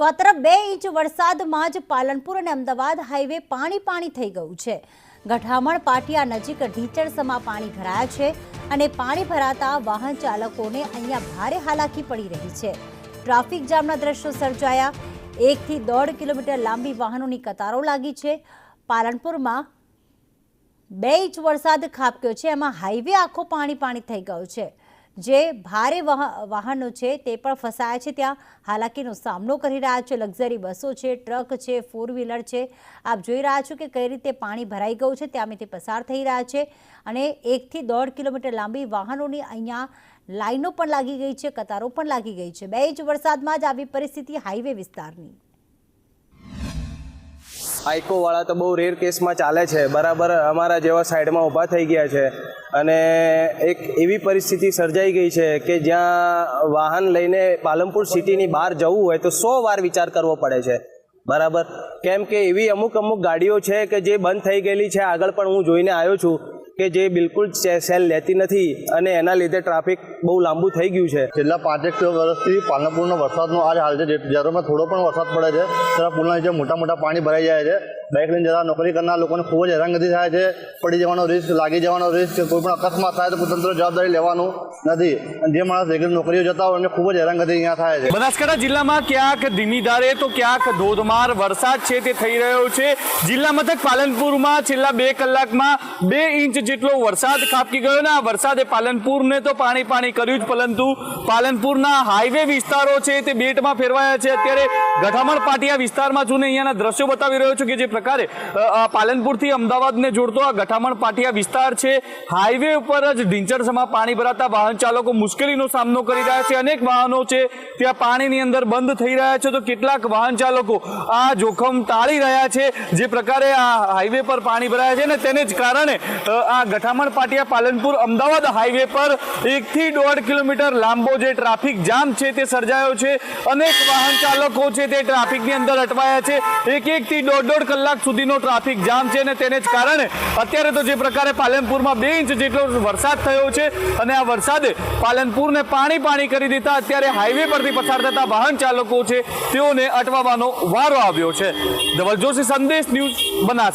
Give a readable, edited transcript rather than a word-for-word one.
તો આ તરફ 2 ઇંચ વરસાદમાં જ પાલનપુર અને અમદાવાદ હાઈવે પાણી થઈ ગયું છે। ગઠામણ પાટિયા નજીક ઢીચણસમા પાણી ભરાયા છે અને પાણી ભરાતા વાહન ચાલકોને અહીંયા ભારે હાલાકી પડી રહી છે। ટ્રાફિક જામના દ્રશ્યો સર્જાયા। 1 થી 1.5 કિલોમીટર લાંબી વાહનોની કતારો લાગી છે। પાલનપુરમાં 2 ઇંચ વરસાદ ખાબક્યો છે, એમાં હાઈવે આખો પાણી થઈ ગયો છે। જે ભારે વાહનો છે તે પણ ફસાયા છે, ત્યાં હાલાકીનો સામનો કરી રહ્યા છે। લક્ઝરી બસો છે, ટ્રક છે, 4 વ્હીલર છે। આપ જોઈ રહ્યા છો કે કઈ રીતે પાણી ભરાઈ ગયું છે, ત્યાં તે પસાર થઈ રહ્યા છે અને 1 થી 1.5 કિલોમીટર લાંબી વાહનોની અહીંયા લાઈનો પણ લાગી ગઈ છે, કતારો પણ લાગી ગઈ છે। 2 ઇંચ વરસાદમાં જ આવી પરિસ્થિતિ હાઈવે વિસ્તારની। આઈકો વાળા તો બહુ રેર કેસમાં ચાલે છે, બરાબર અમારા જેવા સાઈડમાં ઊભા થઈ ગયા છે અને એક એવી પરિસ્થિતિ સર્જાઈ ગઈ છે કે જ્યાં વાહન લઈને પાલનપુર સિટીની બહાર જવું હોય તો 100 વાર વિચાર કરવો પડે છે, બરાબર। કેમ કે એવી અમુક ગાડીઓ છે કે જે બંધ થઈ ગયેલી છે। આગળ પણ હું જોઈને આવ્યો છું કે જે બિલકુલ સેલ લેતી નથી અને એના લીધે ટ્રાફિક બહુ લાંબુ થઈ ગયું છે। છેલ્લા 5-1 વર્ષથી પાલનપુરનો વરસાદનો આ જ હાલ છે। જ્યારે થોડો પણ વરસાદ પડે છે ત્યારે પુલના નીચે મોટા પાણી ભરાઈ જાય છે। બાઇક લઈને જતા નોકરી કરનાર લોકોને ખૂબ જ હેરાનગતિ થાય છે। પડી જવાનો રિસ્ક, લાગી જવાનો રિસ્ક, કોઈ પણ અકસ્માત થાય તો તંત્ર જવાબદારી લેવાનું નથી અને જે માણસ રેગ્યુલર નોકરીઓ જતા હોય એમને ખૂબ જ હેરાનગતિ અહીંયા થાય છે। બનાસકાંઠા જિલ્લામાં ક્યાંક ધીમી ધારે તો ક્યાંક ધોધમાર વરસાદ છે તે થઈ રહ્યો છે। જિલ્લા મથક પાલનપુરમાં છેલ્લા 2 કલાકમાં 2 ઇંચ જેટલો વરસાદ ખાબકી ગયો ને આ વરસાદે પાલનપુરને તો પાણી કર્યું જ, પરંતુ પાલનપુરના હાઈવે વિસ્તારો છે તે બેટમાં ફેરવાયા છે। અત્યારે ગઠામણ પાટિયા વિસ્તારમાં છું ને અહીંયાના દ્રશ્યો બતાવી રહ્યો છું કે જે પ્રકારે પાલનપુરથી અમદાવાદને જોડતો આ ગઠામણ પાટિયા વિસ્તાર છે, હાઈવે ઉપર જ ઢીંચણસમા પાણી ભરાતા વાહન ચાલકો મુશ્કેલીનો સામનો કરી રહ્યા છે। અનેક વાહનો છે ત્યાં પાણીની અંદર બંધ થઈ રહ્યા છે, તો કેટલાક વાહન ચાલકો આ જોખમ ટાળી રહ્યા છે। જે પ્રકારે આ હાઈવે પર પાણી ભરાયા છે ને તેને જ કારણે આ ગઠામણ પાટિયા પાલનપુર અમદાવાદ હાઈવે પર 1 થી 1.5 કિલોમીટર લાંબો જે ટ્રાફિક જામ છે તે સર્જાયો છે। અનેક વાહન ચાલકો છે તે ટ્રાફિકની અંદર અટવાયા છે। 1 થી 1.5 કલાક સુધીનો ટ્રાફિક જામ છે અને તેને જ કારણે અત્યારે તો જે પ્રકારે પાલનપુરમાં 2 ઇંચ જેટલો વરસાદ થયો છે અને આ વરસાદે પાલનપુરને પાણી કરી દીધા અત્યારે હાઈવે પરથી પસાર થતા વાહન ચાલકો છે તેઓને અટવાનો વારો આવ્યો છે। ધવલ જોશી, સંદેશ ન્યૂઝ, બનાસકાંઠા।